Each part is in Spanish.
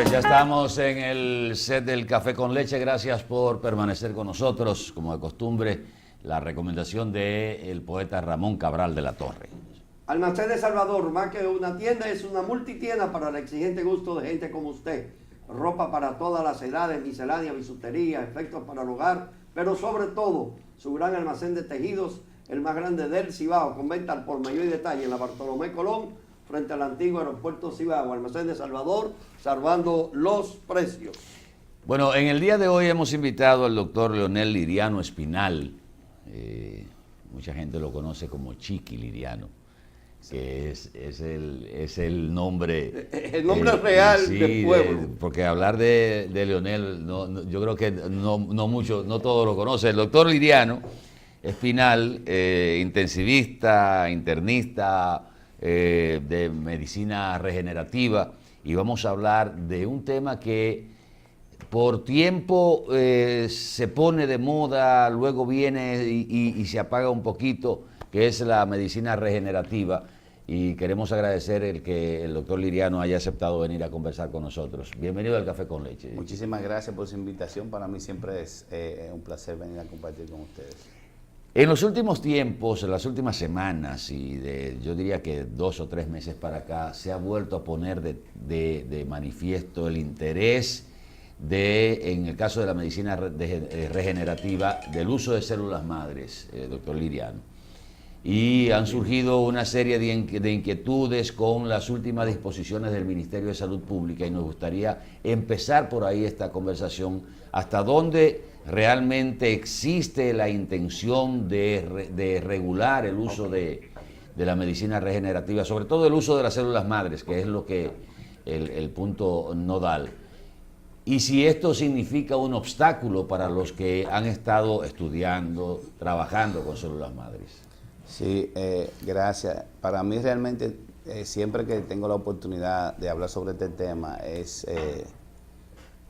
señores, ya estamos en el set del Café con Leche. Gracias por permanecer con nosotros. Como de costumbre, la recomendación del poeta Ramón Cabral de la Torre. Almacén de Salvador, más que una tienda, es una multitienda para el exigente gusto de gente como usted. Ropa para todas las edades, miscelánea, bisutería, efectos para el hogar, pero sobre todo, su gran almacén de tejidos, el más grande del Cibao, con venta al por mayor y detalle en la Bartolomé Colón, frente al antiguo aeropuerto Cibao. Almacén de Salvador, salvando los precios. Bueno, en el día de hoy hemos invitado al doctor Leonel Liriano Espinal. Mucha gente lo conoce como Chiqui Liriano, que es el nombre... El nombre real sí, del pueblo. Porque hablar de Leonel, yo creo que no todos lo conocen. El doctor Liriano Espinal, intensivista, internista, de medicina regenerativa, y vamos a hablar de un tema que por tiempo se pone de moda, luego viene y se apaga un poquito, que es la medicina regenerativa, y queremos agradecer el que el doctor Liriano haya aceptado venir a conversar con nosotros. Bienvenido al Café con Leche. Muchísimas gracias por su invitación. Para mí siempre es un placer venir a compartir con ustedes. En los últimos tiempos, en las últimas semanas y yo diría que 2 o 3 meses para acá, se ha vuelto a poner de manifiesto el interés en el caso de la medicina regenerativa, del uso de células madres, doctor Liriano. Y han surgido una serie de inquietudes con las últimas disposiciones del Ministerio de Salud Pública, y nos gustaría empezar por ahí esta conversación. ¿Hasta dónde realmente existe la intención de regular el uso de la medicina regenerativa, sobre todo el uso de las células madres, que es lo que el punto nodal? Y si esto significa un obstáculo para los que han estado estudiando, trabajando con células madres. Sí, gracias. Para mí realmente, siempre que tengo la oportunidad de hablar sobre este tema, es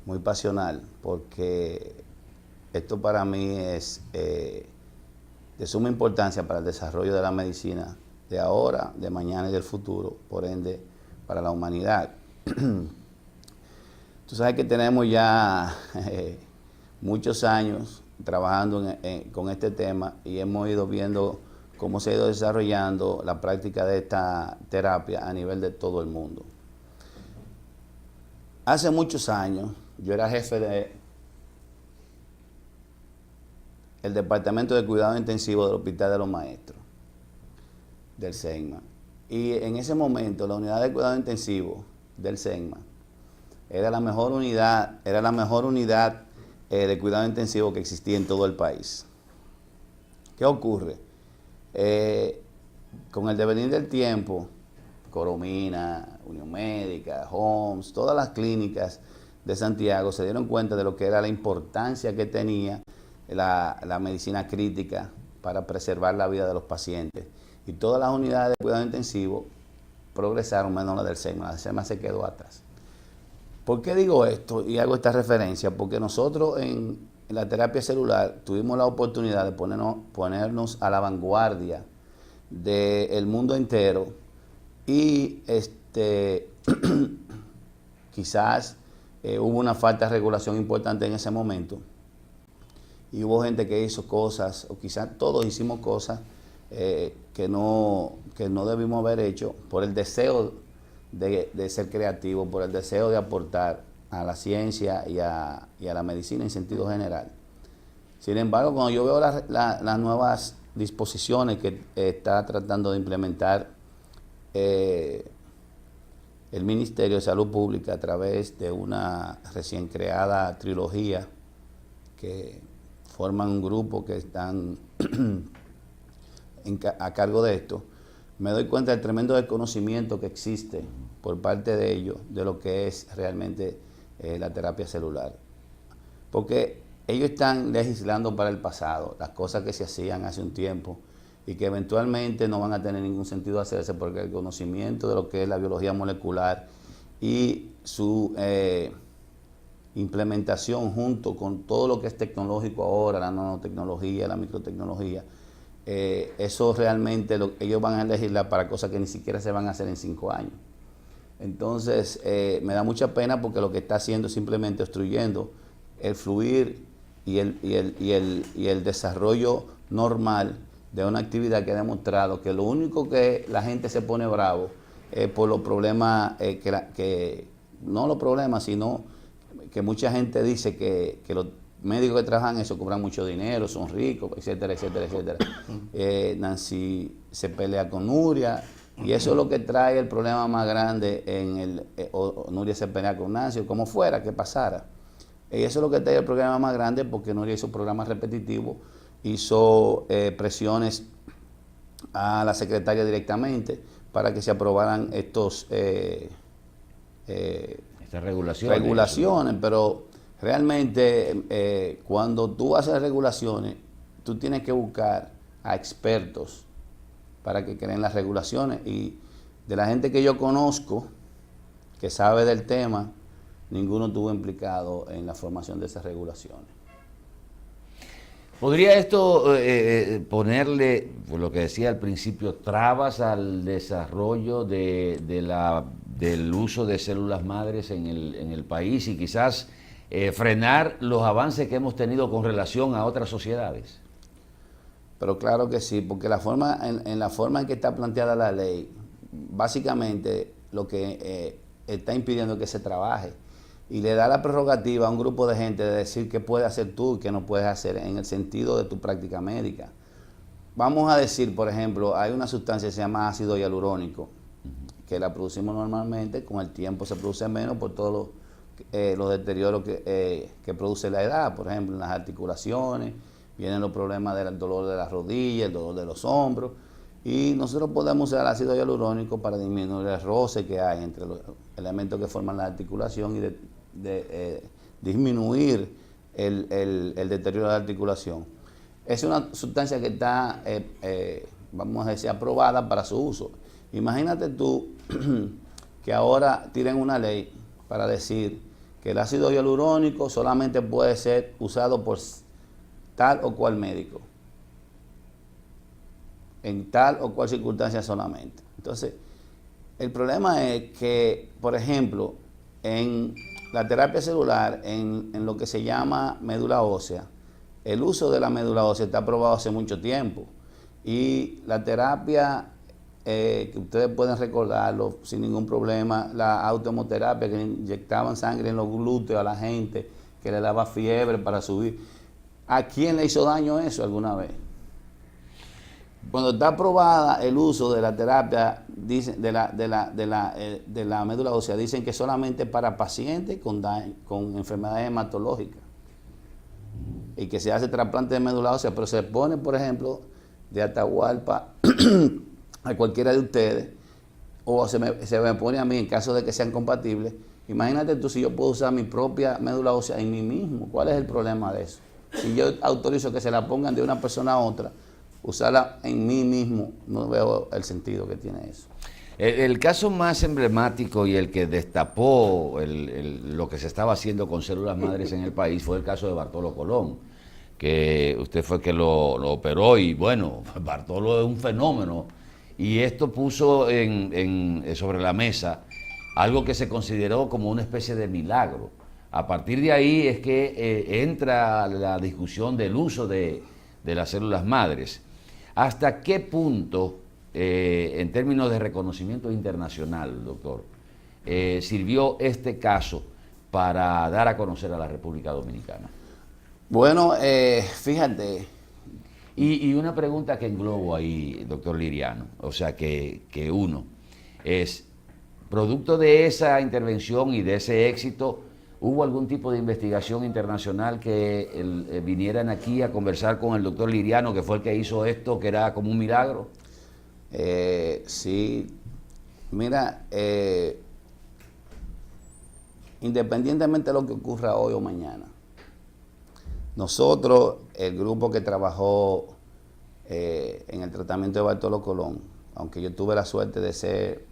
muy pasional, porque esto para mí es de suma importancia para el desarrollo de la medicina de ahora, de mañana y del futuro, por ende, para la humanidad. Tú sabes que tenemos ya muchos años trabajando con este tema, y hemos ido viendo cómo se ha ido desarrollando la práctica de esta terapia a nivel de todo el mundo. Hace muchos años, yo era jefe del Departamento de Cuidado Intensivo del Hospital de los Maestros, del CENMA. Y en ese momento, la unidad de cuidado intensivo del CENMA era la mejor unidad de cuidado intensivo que existía en todo el país. ¿Qué ocurre? Con el devenir del tiempo, Coromina, Unión Médica, Homs, todas las clínicas de Santiago se dieron cuenta de lo que era la importancia que tenía la medicina crítica para preservar la vida de los pacientes. Y todas las unidades de cuidado intensivo progresaron menos la del CENMA. La CENMA se quedó atrás. ¿Por qué digo esto y hago esta referencia? Porque nosotros en la terapia celular tuvimos la oportunidad de ponernos a la vanguardia del mundo entero, y quizás hubo una falta de regulación importante en ese momento, y hubo gente que hizo cosas, o quizás todos hicimos cosas que no debimos haber hecho por el deseo de ser creativo, por el deseo de aportar a la ciencia y a la medicina en sentido general. Sin embargo, cuando yo veo las nuevas disposiciones que está tratando de implementar el Ministerio de Salud Pública a través de una recién creada trilogía que forman un grupo que están a cargo de esto, me doy cuenta del tremendo desconocimiento que existe por parte de ellos de lo que es realmente la terapia celular. Porque ellos están legislando para el pasado, las cosas que se hacían hace un tiempo y que eventualmente no van a tener ningún sentido hacerse, porque el conocimiento de lo que es la biología molecular y su implementación junto con todo lo que es tecnológico ahora, la nanotecnología, la microtecnología, eso realmente ellos van a legislar para cosas que ni siquiera se van a hacer en 5 años. Entonces, me da mucha pena porque lo que está haciendo es simplemente obstruyendo el fluir y el desarrollo normal de una actividad que ha demostrado que lo único que la gente se pone bravo es por los problemas, no los problemas, sino que mucha gente dice que los médicos que trabajan eso cobran mucho dinero, son ricos, etcétera, etcétera, etcétera. Nancy se pelea con Nuria y eso es lo que trae el problema más grande o Nuria se pelea con Nancy o como fuera que pasara. Y eso es lo que trae el problema más grande porque Nuria hizo programas repetitivos, hizo presiones a la secretaria directamente para que se aprobaran estas regulaciones, pero realmente cuando tú haces regulaciones, tú tienes que buscar a expertos para que creen las regulaciones y de la gente que yo conozco, que sabe del tema, ninguno estuvo implicado en la formación de esas regulaciones. ¿Podría esto ponerle, por lo que decía al principio, trabas al desarrollo del uso de células madres en el país y quizás frenar los avances que hemos tenido con relación a otras sociedades? Pero claro que sí, porque en la forma en que está planteada la ley, básicamente lo que está impidiendo que se trabaje y le da la prerrogativa a un grupo de gente de decir qué puedes hacer tú y qué no puedes hacer en el sentido de tu práctica médica. Vamos a decir, por ejemplo, hay una sustancia que se llama ácido hialurónico, que la producimos normalmente, con el tiempo se produce menos por todos los deterioros que produce la edad, por ejemplo, en las articulaciones, vienen los problemas del dolor de las rodillas, el dolor de los hombros, y nosotros podemos usar el ácido hialurónico para disminuir el roce que hay entre los elementos que forman la articulación y disminuir el deterioro de la articulación. Es una sustancia que está, vamos a decir, aprobada para su uso. Imagínate tú que ahora tienen una ley para decir que el ácido hialurónico solamente puede ser usado por tal o cual médico, en tal o cual circunstancia solamente. Entonces, el problema es que, por ejemplo, en la terapia celular, en lo que se llama médula ósea, el uso de la médula ósea está aprobado hace mucho tiempo y la terapia que ustedes pueden recordarlo sin ningún problema, la autohemoterapia que inyectaban sangre en los glúteos a la gente, que le daba fiebre para subir. ¿A quién le hizo daño eso alguna vez? Cuando está aprobada el uso de la terapia de la médula ósea, dicen que solamente para pacientes con enfermedades hematológicas y que se hace trasplante de médula ósea, pero se pone, por ejemplo, de Atahualpa a cualquiera de ustedes, o se me pone a mí en caso de que sean compatibles. Imagínate tú si yo puedo usar mi propia médula ósea en mí mismo. ¿Cuál es el problema de eso? Si yo autorizo que se la pongan de una persona a otra, usarla en mí mismo, no veo el sentido que tiene eso. El caso más emblemático y el que destapó lo que se estaba haciendo con células madres en el país fue el caso de Bartolo Colón, que usted fue que lo operó y bueno, Bartolo es un fenómeno y esto puso sobre la mesa algo que se consideró como una especie de milagro. A partir de ahí es que entra la discusión del uso de las células madres. ¿Hasta qué punto, en términos de reconocimiento internacional, doctor, sirvió este caso para dar a conocer a la República Dominicana? Bueno, fíjate. Y una pregunta que englobo ahí, doctor Liriano, o sea, que uno es, producto de esa intervención y de ese éxito, ¿hubo algún tipo de investigación internacional que vinieran aquí a conversar con el doctor Liriano, que fue el que hizo esto, que era como un milagro? Sí, mira, independientemente de lo que ocurra hoy o mañana, nosotros, el grupo que trabajó en el tratamiento de Bartolo Colón, aunque yo tuve la suerte de ser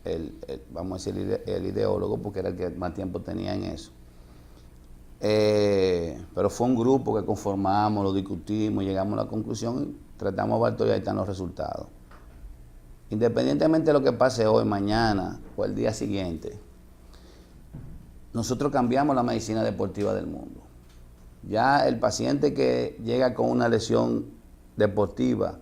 vamos a decir, el ideólogo, porque era el que más tiempo tenía en eso, pero fue un grupo que conformamos, lo discutimos, llegamos a la conclusión, tratamos a Bartolo y ahí están los resultados. Independientemente de lo que pase hoy, mañana o el día siguiente, nosotros cambiamos la medicina deportiva del mundo. Ya el paciente que llega con una lesión deportiva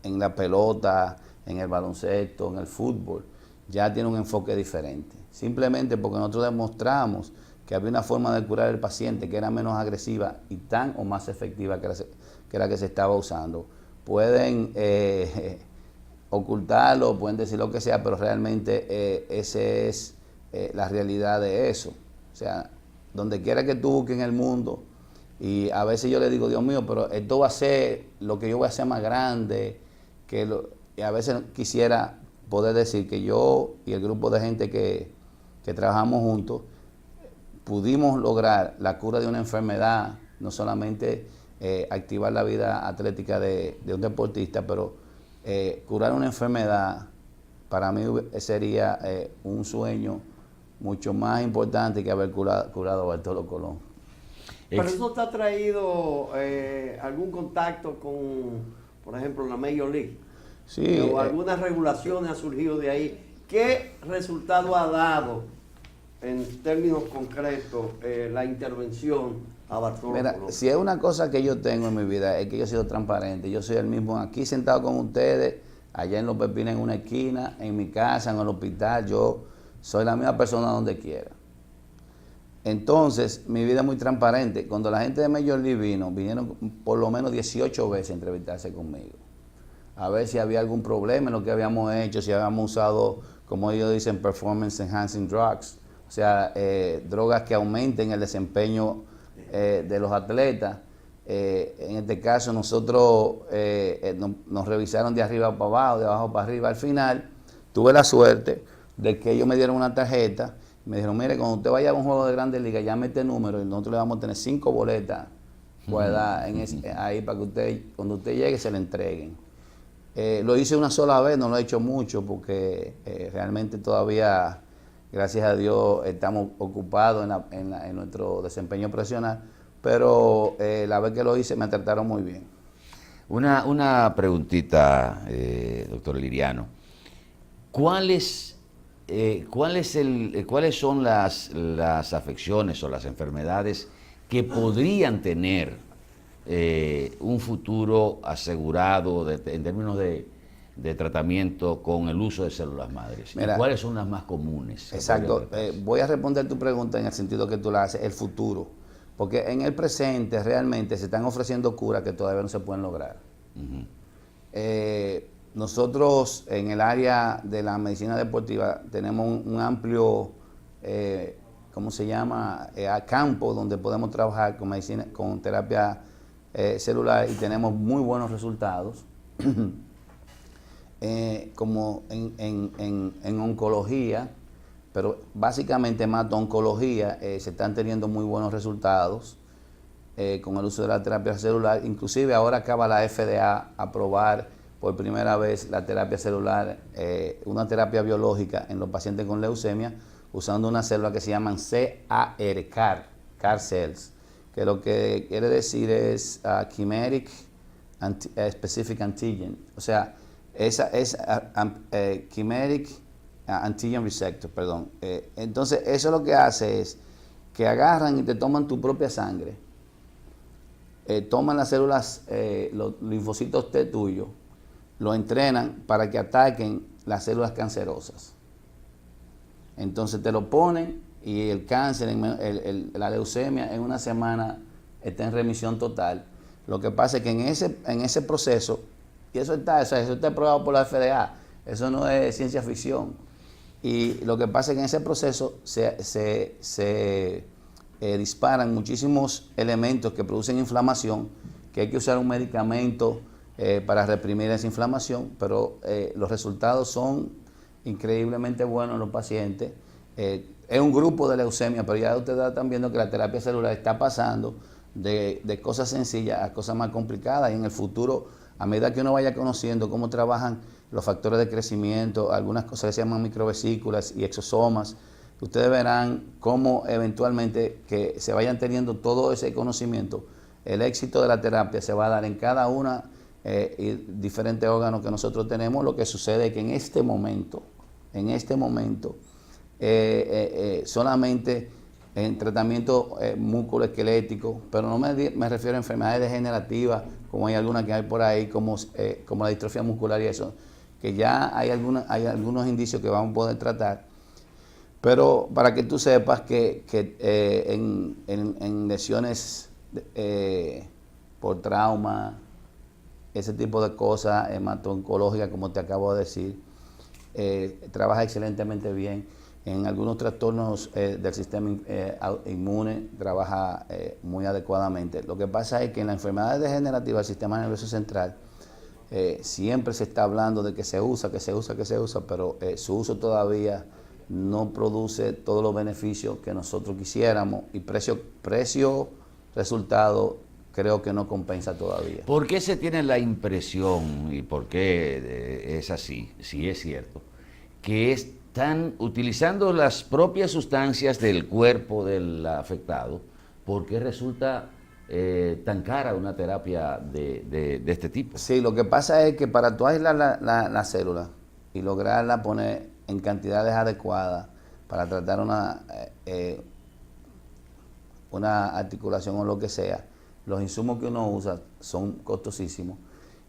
en la pelota, en el baloncesto, en el fútbol, ya tiene un enfoque diferente. Simplemente porque nosotros demostramos que había una forma de curar al paciente que era menos agresiva y tan o más efectiva que la que se estaba usando. Pueden ocultarlo, pueden decir lo que sea, pero realmente esa es la realidad de eso. O sea, donde quiera que tú busques en el mundo, y a veces yo le digo, Dios mío, pero esto va a ser lo que yo voy a hacer más grande, y a veces quisiera poder decir que yo y el grupo de gente que trabajamos juntos, pudimos lograr la cura de una enfermedad, no solamente activar la vida atlética de un deportista, pero curar una enfermedad para mí sería un sueño mucho más importante que haber curado a Bartolo Colón. Pero eso te ha traído algún contacto con, por ejemplo, la Major League. Sí. O algunas regulaciones han surgido de ahí. ¿Qué resultado ha dado en términos concretos la intervención a Bartolo Colón? Si es una cosa que yo tengo en mi vida, es que yo he sido transparente. Yo soy el mismo aquí sentado con ustedes, allá en Los Pepines en una esquina, en mi casa, en el hospital. Yo soy la misma persona donde quiera. Entonces, mi vida es muy transparente. Cuando la gente de Major League vinieron por lo menos 18 veces a entrevistarse conmigo, a ver si había algún problema en lo que habíamos hecho, si habíamos usado, como ellos dicen, performance enhancing drugs, o sea, drogas que aumenten el desempeño de los atletas. En este caso nosotros nos revisaron de arriba para abajo, de abajo para arriba. Al final tuve la suerte de que ellos me dieron una tarjeta y me dijeron, mire, cuando usted vaya a un juego de Grandes Ligas, llame este número y nosotros le vamos a tener 5 boletas ahí para que usted, cuando usted llegue, se le entreguen. Lo hice una sola vez, no lo he hecho mucho porque realmente todavía, gracias a Dios, estamos ocupados en nuestro desempeño profesional, pero la vez que lo hice me trataron muy bien. Una preguntita, doctor Liriano. ¿Cuáles son las afecciones o las enfermedades que podrían tener un futuro asegurado en términos de tratamiento con el uso de células madres? Mira, ¿y cuáles son las más comunes? Exacto. Voy a responder tu pregunta en el sentido que tú la haces, el futuro. Porque en el presente realmente se están ofreciendo curas que todavía no se pueden lograr. Uh-huh. Nosotros en el área de la medicina deportiva tenemos un amplio, ¿cómo se llama?, campo donde podemos trabajar con medicina, con terapia celular, y tenemos muy buenos resultados. Como en oncología, pero básicamente más de oncología, se están teniendo muy buenos resultados con el uso de la terapia celular. Inclusive ahora acaba la FDA aprobar por primera vez la terapia celular, una terapia biológica en los pacientes con leucemia, usando una célula que se llaman CAR cells, que lo que quiere decir es Chimeric Specific Antigen, o sea, esa es Chimeric Antigen Receptor, perdón. Entonces, eso lo que hace es que agarran y te toman tu propia sangre, toman las células, los linfocitos T tuyos, lo entrenan para que ataquen las células cancerosas. Entonces te lo ponen y el cáncer, la leucemia, en una semana está en remisión total. Lo que pasa es que en ese proceso, y eso está aprobado por la FDA, eso no es ciencia ficción. Y lo que pasa es que en ese proceso se disparan muchísimos elementos que producen inflamación, que hay que usar un medicamento para reprimir esa inflamación, pero los resultados son increíblemente buenos en los pacientes. Es un grupo de leucemia, pero ya ustedes están viendo que la terapia celular está pasando de cosas sencillas a cosas más complicadas, y en el futuro, a medida que uno vaya conociendo cómo trabajan los factores de crecimiento, algunas cosas que se llaman microvesículas y exosomas, ustedes verán cómo eventualmente que se vayan teniendo todo ese conocimiento, el éxito de la terapia se va a dar en cada una y diferentes órganos que nosotros tenemos. Lo que sucede es que en este momento, solamente en tratamiento musculoesquelético, pero no me refiero a enfermedades degenerativas, como hay algunas que hay por ahí, como la distrofia muscular y eso, que ya hay algunos indicios que vamos a poder tratar. Pero para que tú sepas que en lesiones por trauma, ese tipo de cosas, hemato-oncológicas, como te acabo de decir, trabaja excelentemente bien. En algunos trastornos del sistema inmune trabaja muy adecuadamente. Lo que pasa es que en las enfermedades degenerativas del sistema nervioso central siempre se está hablando de que se usa, pero su uso todavía no produce todos los beneficios que nosotros quisiéramos, y precio-resultado creo que no compensa todavía. ¿Por qué se tiene la impresión, y por qué es así, si es cierto, que están utilizando las propias sustancias del cuerpo del afectado? ¿Por qué resulta tan cara una terapia de este tipo? Sí, lo que pasa es que para tú aislar la célula y lograrla poner en cantidades adecuadas para tratar una articulación o lo que sea, los insumos que uno usa son costosísimos.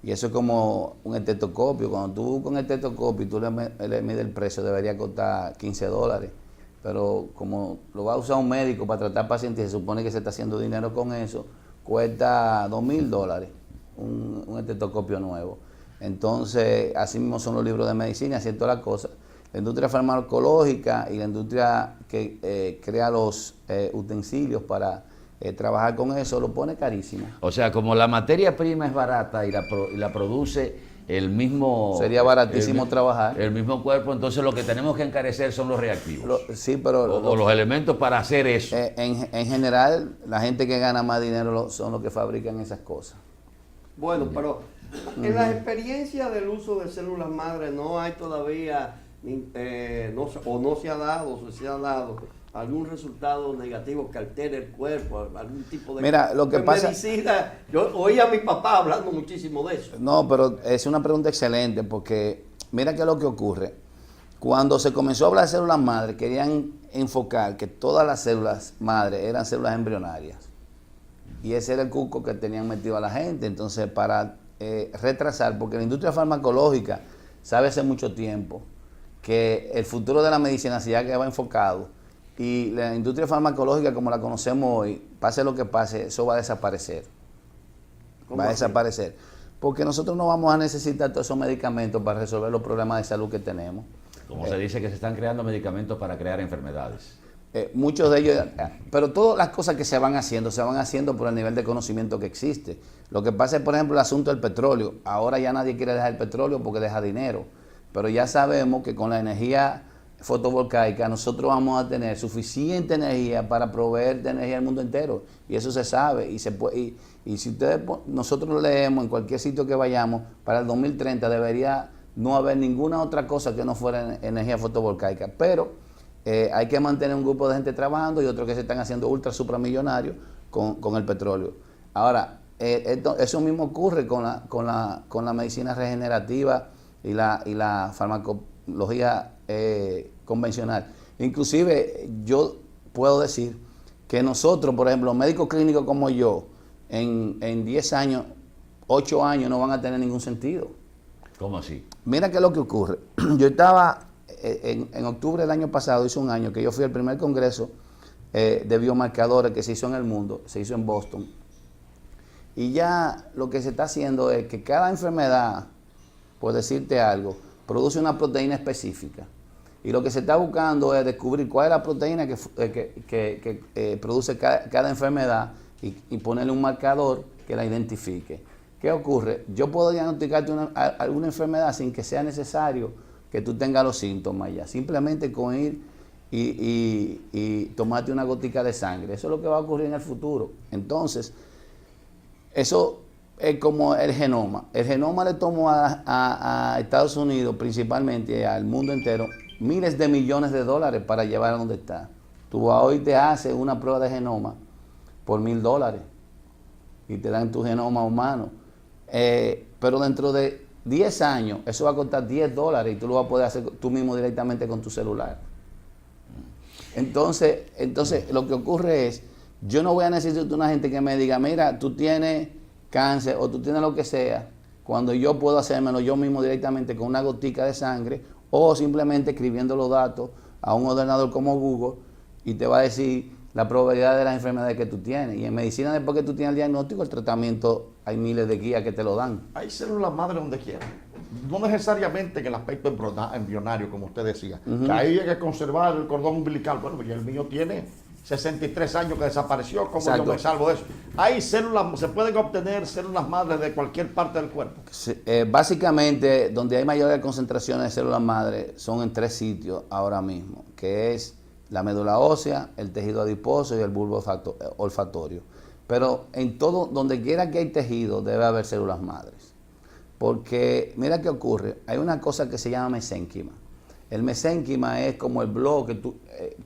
Y eso es como un estetoscopio. Cuando tú buscas un estetoscopio y tú le mides el precio, debería costar $15. Pero como lo va a usar un médico para tratar pacientes y se supone que se está haciendo dinero con eso, cuesta $2,000 un estetoscopio nuevo. Entonces, así mismo son los libros de medicina, así es toda la cosa. La industria farmacológica y la industria que crea los utensilios para trabajar con eso lo pone carísimo. O sea, como la materia prima es barata y la produce el mismo... Sería baratísimo trabajar. El mismo cuerpo, entonces lo que tenemos que encarecer son los reactivos. Sí, pero... O los elementos para hacer eso. En general, la gente que gana más dinero son los que fabrican esas cosas. Bueno, pero en las experiencias del uso de células madre no hay todavía, no se ha dado, o se ha dado algún resultado negativo que altere el cuerpo, algún tipo de Mira, lo que pasa, medicina. Yo oí a mi papá hablando muchísimo de eso. No, pero es una pregunta excelente, porque mira qué es lo que ocurre. Cuando se comenzó a hablar de células madre, querían enfocar que todas las células madre eran células embrionarias. Y ese era el cuco que tenían metido a la gente. Entonces, para retrasar, porque la industria farmacológica sabe hace mucho tiempo que el futuro de la medicina se ya quedaba enfocado, y la industria farmacológica como la conocemos hoy, pase lo que pase, eso va a desaparecer. Va a desaparecer. Porque nosotros no vamos a necesitar todos esos medicamentos para resolver los problemas de salud que tenemos. Como se dice que se están creando medicamentos para crear enfermedades. Muchos de ellos, pero todas las cosas que se van haciendo por el nivel de conocimiento que existe. Lo que pasa es, por ejemplo, el asunto del petróleo. Ahora ya nadie quiere dejar el petróleo porque deja dinero. Pero ya sabemos que con la energía fotovoltaica nosotros vamos a tener suficiente energía para proveer de energía al mundo entero, y eso se sabe y se puede, y si nosotros leemos en cualquier sitio que vayamos, para el 2030 debería no haber ninguna otra cosa que no fuera energía fotovoltaica, pero hay que mantener un grupo de gente trabajando y otros que se están haciendo ultra supramillonarios con el petróleo. Ahora, eso mismo ocurre con la medicina regenerativa y la farmacología convencional. Inclusive yo puedo decir que nosotros, por ejemplo, médicos clínicos como yo, en 10 años, 8 años no van a tener ningún sentido. ¿Cómo así? Mira qué es lo que ocurre. Yo estaba, en octubre del año pasado, hizo un año que yo fui al primer congreso de biomarcadores que se hizo en el mundo, se hizo en Boston. Y ya lo que se está haciendo es que cada enfermedad, por decirte algo, produce una proteína específica. Y lo que se está buscando es descubrir cuál es la proteína que produce cada enfermedad y ponerle un marcador que la identifique. ¿Qué ocurre? Yo puedo diagnosticarte alguna enfermedad sin que sea necesario que tú tengas los síntomas ya. Simplemente con ir y tomarte una gotica de sangre. Eso es lo que va a ocurrir en el futuro. Entonces, eso es como el genoma. El genoma le tomó a Estados Unidos, principalmente al mundo entero, miles de millones de dólares para llevar a donde está. Tú hoy te haces una prueba de genoma por $1,000 y te dan tu genoma humano. Pero dentro de 10 años, eso va a costar $10 y tú lo vas a poder hacer tú mismo directamente con tu celular. Entonces lo que ocurre es, yo no voy a necesitar una gente que me diga, mira, tú tienes cáncer o tú tienes lo que sea, cuando yo puedo hacérmelo yo mismo directamente con una gotica de sangre o simplemente escribiendo los datos a un ordenador como Google y te va a decir la probabilidad de las enfermedades que tú tienes. Y en medicina, después que tú tienes el diagnóstico, el tratamiento, hay miles de guías que te lo dan. Hay células madre donde quiera. No necesariamente en el aspecto embrionario, como usted decía. Que ahí hay que conservar el cordón umbilical. Bueno, pues el mío tiene 63 años que desapareció. ¿Cómo yo me salvo de eso? Hay células, se pueden obtener células madres de cualquier parte del cuerpo. Sí, básicamente, donde hay mayores concentraciones de células madre son en 3 sitios ahora mismo, que es la médula ósea, el tejido adiposo y el bulbo olfatorio. Pero en todo, donde quiera que hay tejido, debe haber células madres. Porque, mira qué ocurre, hay una cosa que se llama mesénquima. El mesénquima es como el blog que tú,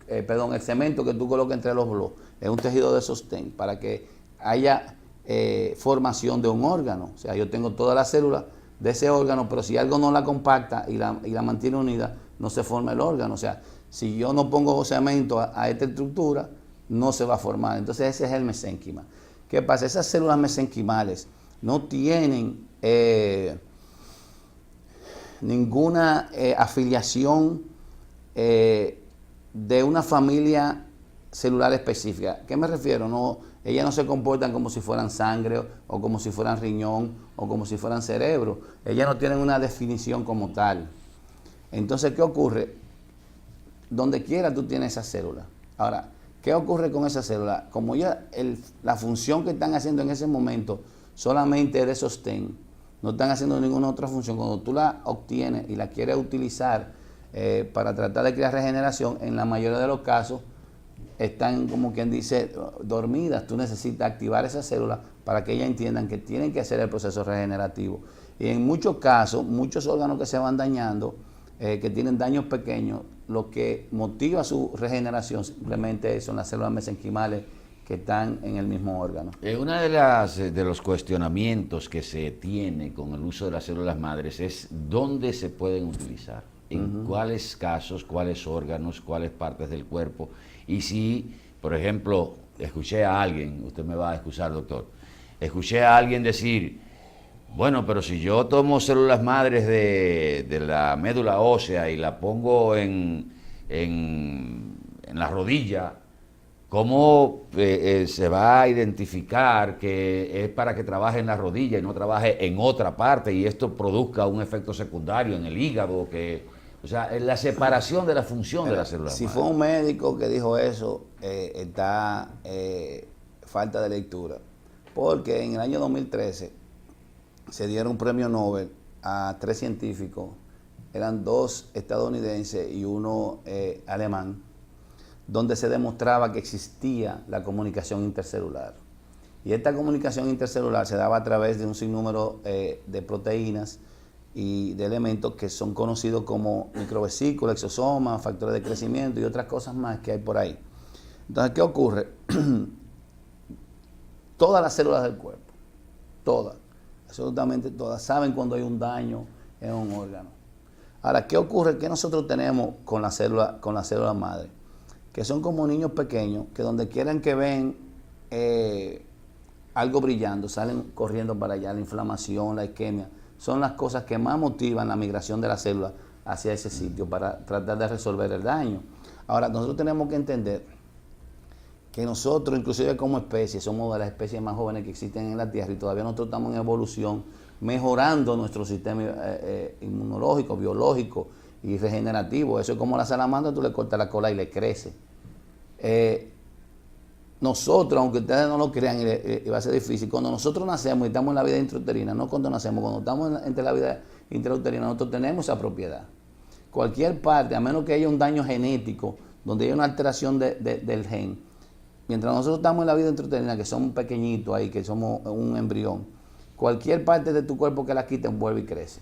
el cemento que tú colocas entre los blogs. Es un tejido de sostén para que haya formación de un órgano. O sea, yo tengo todas las células de ese órgano, pero si algo no la compacta y la mantiene unida, no se forma el órgano. O sea, si yo no pongo cemento a esta estructura, no se va a formar. Entonces ese es el mesénquima. ¿Qué pasa? Esas células mesenquimales no tienen ninguna afiliación de una familia celular específica. ¿Qué me refiero? No, ellas no se comportan como si fueran sangre o como si fueran riñón o como si fueran cerebro. Ellas no tienen una definición como tal. Entonces, ¿qué ocurre? Donde quiera tú tienes esa célula. Ahora, ¿qué ocurre con esa célula? Como ya la función que están haciendo en ese momento solamente es de sostén, no están haciendo ninguna otra función. Cuando tú la obtienes y la quieres utilizar para tratar de crear regeneración, en la mayoría de los casos están, como quien dice, dormidas. Tú necesitas activar esas células para que ellas entiendan que tienen que hacer el proceso regenerativo. Y en muchos casos, muchos órganos que se van dañando, que tienen daños pequeños, lo que motiva su regeneración simplemente son las células mesenquimales que están en el mismo órgano. Una de los cuestionamientos que se tiene con el uso de las células madres es dónde se pueden utilizar, en cuáles casos, cuáles órganos, cuáles partes del cuerpo. Y si, por ejemplo, escuché a alguien, usted me va a excusar, doctor, escuché a alguien decir, bueno, pero si yo tomo células madres de la médula ósea y la pongo en la rodilla, ¿cómo se va a identificar que es para que trabaje en la rodilla y no trabaje en otra parte y esto produzca un efecto secundario en el hígado? O sea, la separación de la función de las células madres. Si fue un médico que dijo eso, está falta de lectura. Porque en el año 2013 se dieron un premio Nobel a 3 científicos, eran 2 estadounidenses y 1 alemán, donde se demostraba que existía la comunicación intercelular. Y esta comunicación intercelular se daba a través de un sinnúmero de proteínas y de elementos que son conocidos como microvesículas, exosomas, factores de crecimiento y otras cosas más que hay por ahí. Entonces, ¿qué ocurre? Todas las células del cuerpo, todas, absolutamente todas, saben cuando hay un daño en un órgano. Ahora, ¿qué ocurre? ¿Qué nosotros tenemos con la célula madre? Que son como niños pequeños, que donde quieran que ven algo brillando, salen corriendo para allá. La inflamación, la isquemia, son las cosas que más motivan la migración de la célula hacia ese sitio para tratar de resolver el daño. Ahora, nosotros tenemos que entender que nosotros, inclusive como especie, somos de las especies más jóvenes que existen en la Tierra y todavía nosotros estamos en evolución, mejorando nuestro sistema inmunológico, biológico y regenerativo. Eso es como la salamandra, tú le cortas la cola y le crece. Nosotros, aunque ustedes no lo crean, y va a ser difícil, cuando nosotros nacemos y estamos en la vida intrauterina, no cuando nacemos, cuando estamos entre la vida intrauterina, nosotros tenemos esa propiedad. Cualquier parte, a menos que haya un daño genético, donde haya una alteración del gen, mientras nosotros estamos en la vida intrauterina, que somos pequeñitos ahí, que somos un embrión, cualquier parte de tu cuerpo que la quiten vuelve y crece.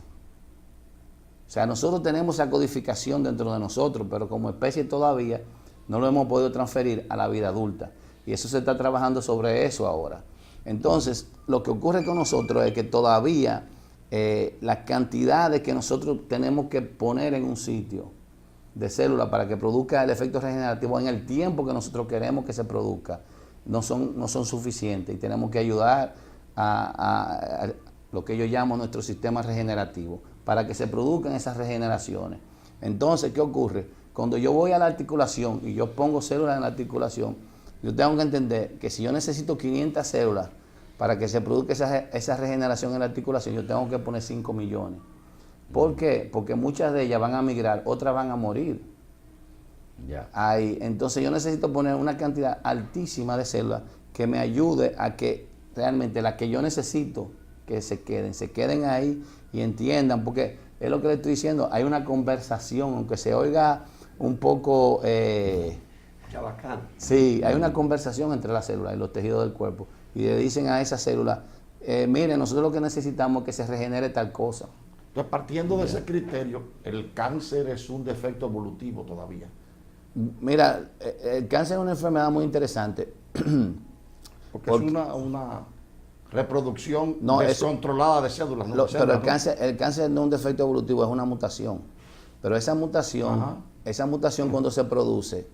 O sea, nosotros tenemos esa codificación dentro de nosotros, pero como especie todavía no lo hemos podido transferir a la vida adulta. Y eso se está trabajando sobre eso ahora. Entonces, lo que ocurre con nosotros es que todavía las cantidades que nosotros tenemos que poner en un sitio de células para que produzca el efecto regenerativo en el tiempo que nosotros queremos que se produzca, no son suficientes y tenemos que ayudar a lo que yo llamo nuestro sistema regenerativo para que se produzcan esas regeneraciones. Entonces, ¿qué ocurre? Cuando yo voy a la articulación y yo pongo células en la articulación, yo tengo que entender que si yo necesito 500 células para que se produzca esa regeneración en la articulación, yo tengo que poner 5 millones. ¿Por qué? Porque muchas de ellas van a migrar, otras van a morir. Ya. Ahí, entonces yo necesito poner una cantidad altísima de células que me ayude a que realmente las que yo necesito que se queden ahí y entiendan, porque es lo que le estoy diciendo, hay una conversación, aunque se oiga un poco... Chabacán. Sí, hay una conversación entre las células y los tejidos del cuerpo y le dicen a esas células, miren, nosotros lo que necesitamos es que se regenere tal cosa. Entonces, partiendo de ese criterio, el cáncer es un defecto evolutivo todavía. Mira, el cáncer es una enfermedad muy interesante. Porque es una reproducción descontrolada de células. ¿no? Pero el cáncer no es un defecto evolutivo, es una mutación. Pero esa mutación cuando se produce,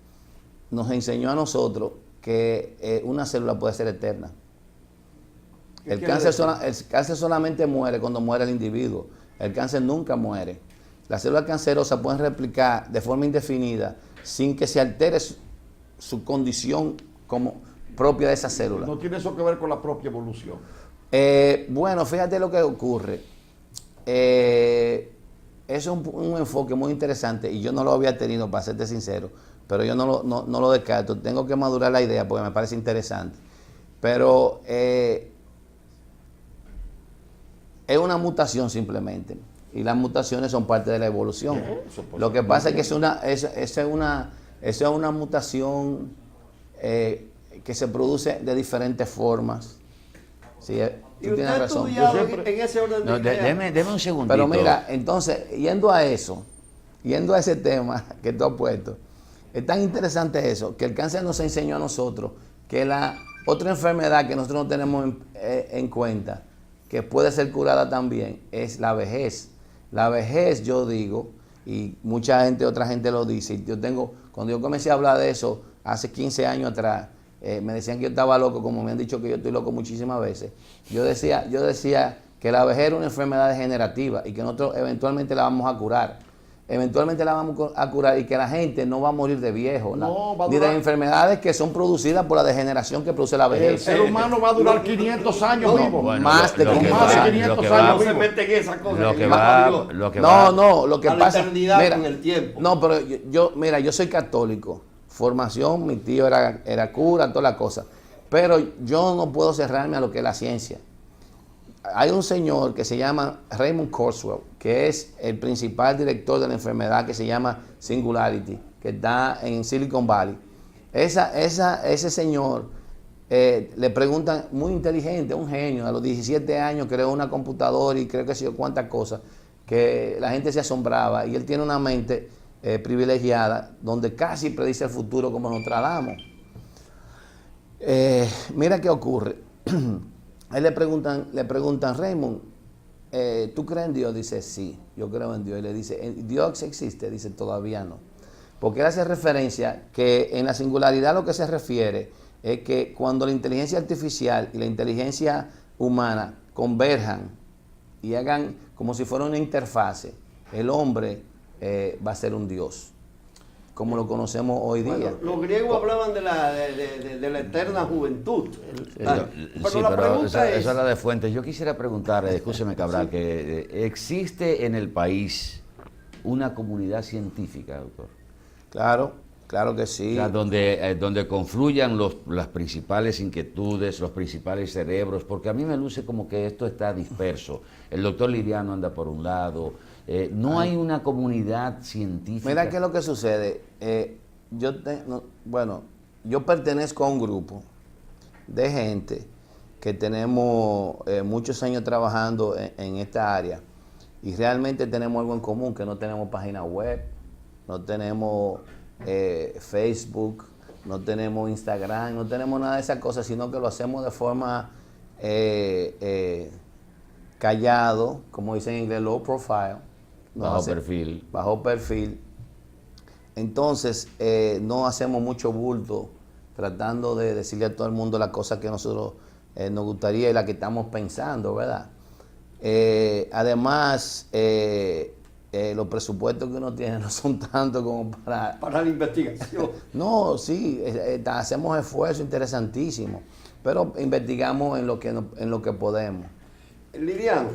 nos enseñó a nosotros que una célula puede ser eterna. El cáncer solamente muere cuando muere el individuo. El cáncer nunca muere. Las células cancerosas pueden replicar de forma indefinida sin que se altere su condición como propia de esa célula. No tiene eso que ver con la propia evolución. Bueno, fíjate lo que ocurre. Eso es un enfoque muy interesante y yo no lo había tenido, para serte sincero, pero yo no lo descarto. Tengo que madurar la idea porque me parece interesante. Pero es una mutación simplemente. Y las mutaciones son parte de la evolución. Lo que pasa es que es una mutación que se produce de diferentes formas. Sí, ¿Y tú usted tienes ha razón. estudiado en ese orden No, de ideas? deme un segundito. Pero mira, entonces, yendo a ese tema que tú has puesto, es tan interesante eso, que el cáncer nos enseñó a nosotros que la otra enfermedad que nosotros no tenemos en cuenta, que puede ser curada también, es la vejez. La vejez, yo digo, y otra gente lo dice, cuando yo comencé a hablar de eso hace 15 años atrás, me decían que yo estaba loco, como me han dicho que yo estoy loco muchísimas veces. Yo decía que la vejez era una enfermedad degenerativa y que nosotros eventualmente la vamos a curar. Eventualmente la vamos a curar y que la gente no va a morir de viejo, ni de enfermedades que son producidas por la degeneración que produce la El vejez. ser humano va a durar 500 años vivo. Bueno, más de 500 años. No se meten en esa cosa. Lo que Lo que la pasa, eternidad mira, con el tiempo. No, pero yo soy católico. Formación, mi tío era cura, toda la cosa. Pero yo no puedo cerrarme a lo que es la ciencia. Hay un señor que se llama Raymond Kurzweil, que es el principal director de la enfermedad que se llama Singularity, que está en Silicon Valley. Ese señor le preguntan, muy inteligente, un genio, a los 17 años creó una computadora y creo que sé yo cuántas cosas, que la gente se asombraba y él tiene una mente privilegiada donde casi predice el futuro como Nostradamus. Mira qué ocurre. A él le preguntan, Raymond, ¿tú crees en Dios? Dice, sí, yo creo en Dios. Y le dice, ¿Dios existe? Dice, todavía no. Porque él hace referencia que en la singularidad lo que se refiere es que cuando la inteligencia artificial y la inteligencia humana converjan y hagan como si fuera una interfase, el hombre va a ser un Dios, como lo conocemos hoy día. Bueno, los griegos hablaban de la eterna juventud. Pero esa es la de Fuentes. Yo quisiera preguntar, escúcheme Cabral, que ¿existe en el país una comunidad científica, doctor? Claro que sí. O sea, donde confluyan las principales inquietudes, los principales cerebros, porque a mí me luce como que esto está disperso. El doctor Liriano anda por un lado, no hay una comunidad científica. Mira qué es lo que sucede. Yo pertenezco a un grupo de gente que tenemos muchos años trabajando en esta área y realmente tenemos algo en común, que no tenemos página web, no tenemos Facebook, no tenemos Instagram, no tenemos nada de esas cosas, sino que lo hacemos de forma callado, como dicen en inglés, low profile. Bajo perfil. Bajo perfil. Entonces, no hacemos mucho bulto tratando de decirle a todo el mundo las cosas que nosotros nos gustaría y las que estamos pensando, ¿verdad? Además, los presupuestos que uno tiene no son tantos como para... Para la investigación. No, sí, hacemos esfuerzos interesantísimos, pero investigamos en lo que podemos. Liliano,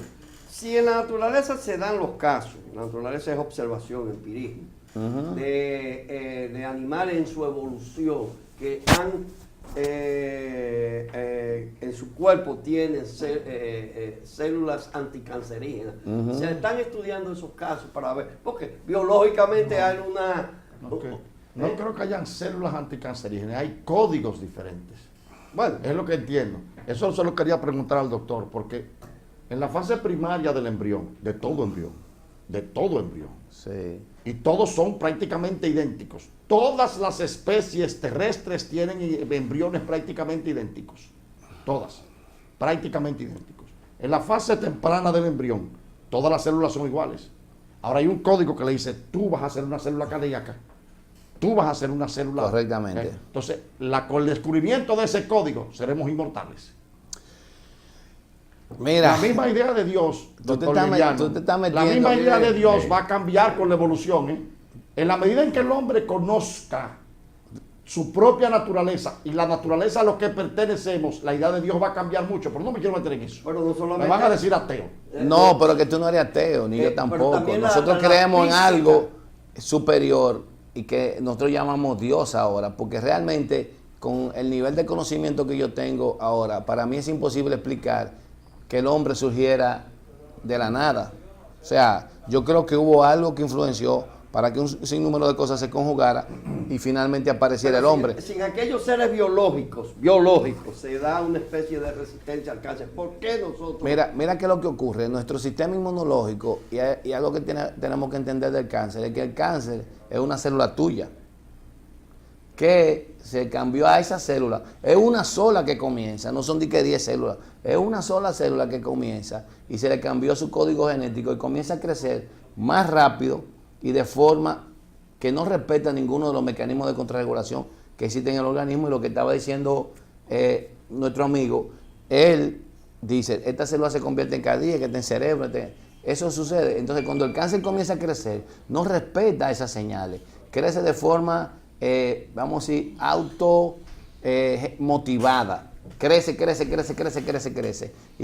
si en la naturaleza se dan los casos, la naturaleza es observación, empirismo, de animales en su evolución que han en su cuerpo tienen células anticancerígenas. Se están estudiando esos casos para ver, porque biológicamente hay una... No creo que hayan células anticancerígenas, hay códigos diferentes. Bueno, Es lo que entiendo. Eso se lo quería preguntar al doctor, porque en la fase primaria del embrión, de todo embrión, Sí. y todos son prácticamente idénticos. Todas las especies terrestres tienen embriones prácticamente idénticos. Todas, prácticamente idénticos. En la fase temprana del embrión, todas las células son iguales. Ahora hay un código que le dice, tú vas a ser una célula cardíaca, tú vas a ser una célula... Correctamente. Entonces, con el descubrimiento de ese código, seremos inmortales. Mira, La misma idea de Dios, tú te doctor estás Liliano, metiendo, la misma idea de Dios Sí. va a cambiar con la evolución. En la medida en que el hombre conozca su propia naturaleza y la naturaleza a la que pertenecemos, la idea de Dios va a cambiar mucho. Pero no me quiero meter en eso. pero no solamente... Me van a decir ateo. no, pero que tú no eres ateo, ni yo pero tampoco. también Nosotros la creemos en física. algo superior y que nosotros llamamos Dios ahora, porque realmente con el nivel de conocimiento que yo tengo ahora, para mí es imposible explicar que el hombre surgiera de la nada. O sea, yo creo que hubo algo que influenció para que un sinnúmero de cosas se conjugara y finalmente apareciera el hombre. Sin aquellos seres biológicos, se da una especie de resistencia al cáncer. ¿Por qué nosotros? Mira qué es lo que ocurre. Nuestro sistema inmunológico, y algo que tenemos que entender del cáncer, es que el cáncer es una célula tuya, que se cambió a esa célula. Es una sola que comienza, no son de que 10 células, es una sola célula que comienza y se le cambió su código genético y comienza a crecer más rápido y de forma que no respeta ninguno de los mecanismos de contrarregulación que existen en el organismo. Y lo que estaba diciendo nuestro amigo, él dice, esta célula se convierte en cardíaca, está en cerebro, eso sucede. Entonces cuando el cáncer comienza a crecer, no respeta esas señales, crece de forma, vamos a decir, motivada. Crece y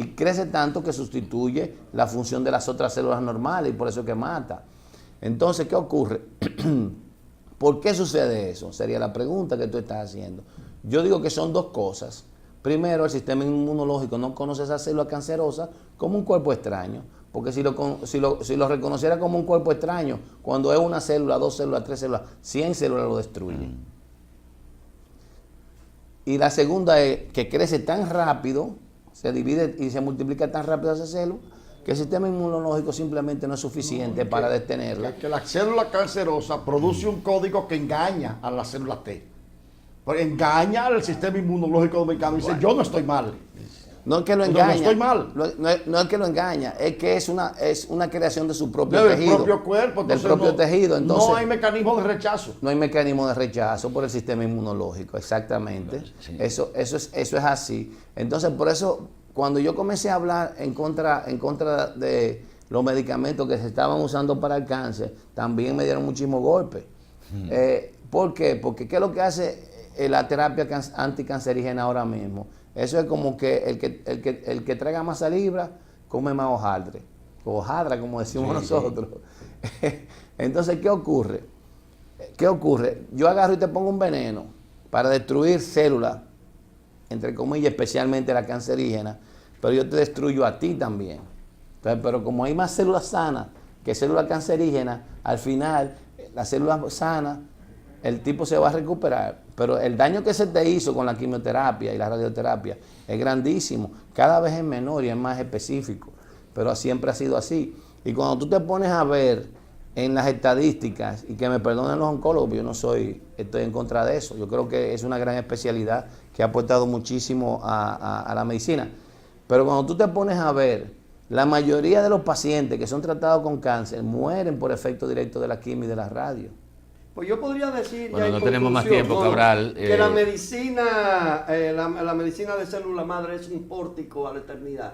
crece tanto que sustituye la función de las otras células normales y por eso que mata. Entonces, ¿qué ocurre? ¿Por qué sucede eso? Sería la pregunta que tú estás haciendo. Yo digo que son dos cosas. Primero, el sistema inmunológico no conoce esa célula cancerosa como un cuerpo extraño, porque si lo reconociera como un cuerpo extraño, cuando es una célula, 2 células, 3 células, 100 células lo destruyen. Y la segunda es que crece tan rápido, se divide y se multiplica tan rápido esa célula, que el sistema inmunológico simplemente no es suficiente para detenerla. Que la célula cancerosa produce un código que engaña a la célula T. Engaña al sistema inmunológico dominicano y dice, yo no estoy mal. No es que lo engaña. No estoy mal. No es que lo engaña, es que es una creación de su propio Del tejido. propio cuerpo. Del propio tejido. Entonces, no hay mecanismo de rechazo. No hay mecanismo de rechazo por el sistema inmunológico, exactamente. Sí. Eso es así. Entonces, por eso, cuando yo comencé a hablar en contra de los medicamentos que se estaban usando para el cáncer, también me dieron muchísimos golpes. ¿Por qué? Porque ¿qué es lo que hace la terapia anticancerígena ahora mismo? Eso es como que el que traiga más saliva come más hojaldre. O hojadra, como decimos nosotros. Entonces, ¿qué ocurre? Yo agarro y te pongo un veneno para destruir células, entre comillas, especialmente la cancerígena, pero yo te destruyo a ti también. Entonces, pero como hay más células sanas que células cancerígenas, al final, las células sanas, el tipo se va a recuperar. Pero el daño que se te hizo con la quimioterapia y la radioterapia es grandísimo. Cada vez es menor y es más específico. Pero siempre ha sido así. Y cuando tú te pones a ver en las estadísticas, y que me perdonen los oncólogos, yo estoy en contra de eso. Yo creo que es una gran especialidad que ha aportado muchísimo a la medicina. Pero cuando tú te pones a ver, la mayoría de los pacientes que son tratados con cáncer mueren por efecto directo de la quimio y de la radio. Pues yo podría decir, Bueno, ya no en tenemos más conclusión, tiempo, Cabral. que la medicina, la medicina de célula madre es un pórtico a la eternidad,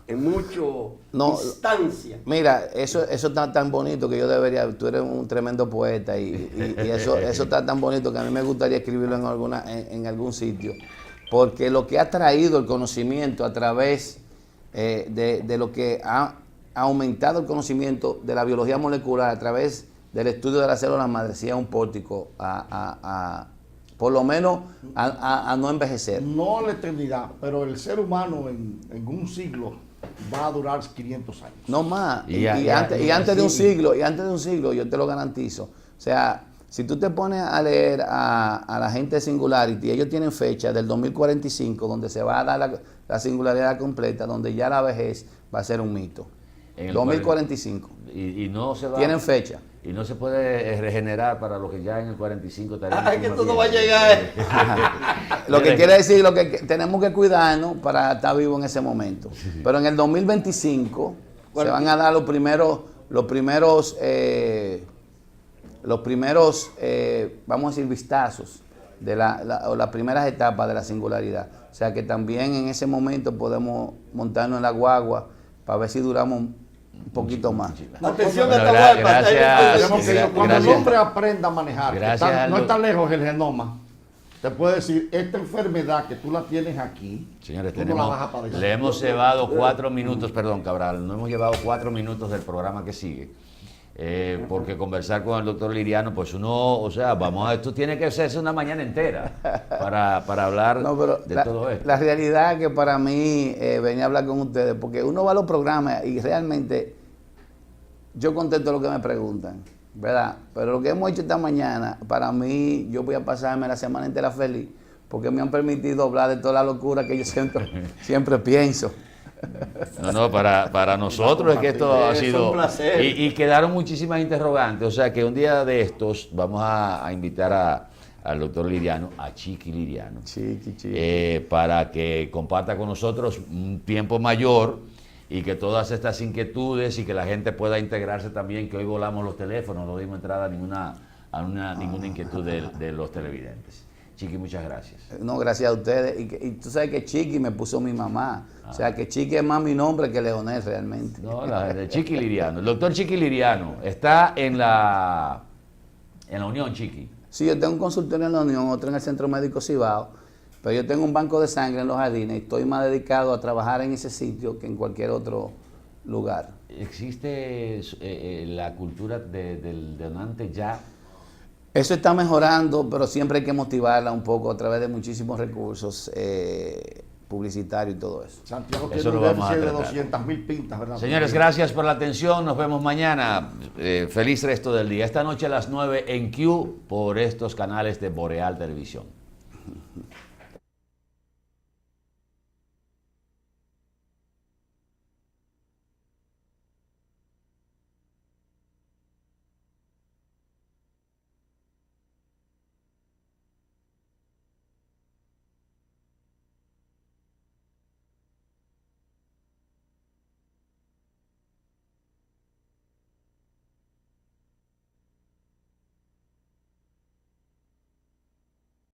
en mucho instancia. Mira, eso está tan bonito que yo debería, tú eres un tremendo poeta y eso está tan bonito que a mí me gustaría escribirlo en algún sitio, porque lo que ha traído el conocimiento a través de lo que ha aumentado el conocimiento de la biología molecular a través del estudio de las células madre, sí es un pórtico por lo menos a no envejecer. No la eternidad, pero el ser humano en un siglo va a durar 500 años. No más. Y antes de un siglo, yo te lo garantizo. O sea, si tú te pones a leer a la gente de Singularity, ellos tienen fecha del 2045, donde se va a dar la singularidad completa, donde ya la vejez va a ser un mito. En el 2045. Y no se va. Tienen fecha. Y no se puede regenerar para los que ya en el 45 estaremos. Es que tú no vas a llegar. Lo que quiere decir, lo que tenemos que cuidarnos para estar vivos en ese momento. Pero en el 2025 se van a dar los primeros, vamos a decir, vistazos de las primeras etapas de la singularidad. O sea que también en ese momento podemos montarnos en la guagua para ver si duramos un poquito más. Atención Bueno, a esta guapa. gracias. Cuando el hombre aprenda a manejar, Gracias, no está lejos el genoma, te puede decir, esta enfermedad que tú la tienes aquí, Señores, tú no la vas a padecer. le hemos llevado 4 minutos, perdón, Cabral, no hemos llevado 4 minutos del programa que sigue. Porque conversar con el doctor Liriano, pues uno, o sea, esto tiene que hacerse una mañana entera para hablar de todo esto. La realidad es que para mí venir a hablar con ustedes, porque uno va a los programas y realmente yo contesto lo que me preguntan, ¿verdad? Pero lo que hemos hecho esta mañana, para mí, yo voy a pasarme la semana entera feliz, porque me han permitido hablar de toda la locura que yo siempre pienso. No, para nosotros es que esto ha sido... un placer. Y quedaron muchísimas interrogantes, o sea que un día de estos vamos a invitar al doctor Liriano, a Chiqui Liriano, para que comparta con nosotros un tiempo mayor y que todas estas inquietudes y que la gente pueda integrarse también, que hoy volamos los teléfonos, no dimos entrada a ninguna inquietud de los televidentes. Chiqui, muchas gracias. No, gracias a ustedes. Y tú sabes que Chiqui me puso mi mamá. O sea, que Chiqui es más mi nombre que Leonel realmente. No, de Chiqui Liriano. El doctor Chiqui Liriano está en la Unión, Chiqui. Sí, yo tengo un consultorio en la Unión, otro en el Centro Médico Cibao, pero yo tengo un banco de sangre en Los Jardines y estoy más dedicado a trabajar en ese sitio que en cualquier otro lugar. ¿Existe la cultura del donante ya? Eso está mejorando, pero siempre hay que motivarla un poco a través de muchísimos recursos publicitarios y todo eso. Santiago Eso tiene lo un vamos a déficit de tratar. 200.000 pintas, ¿verdad? Señores, gracias por la atención. Nos vemos mañana. Feliz resto del día. Esta noche a las 9 en Q por estos canales de Boreal Televisión.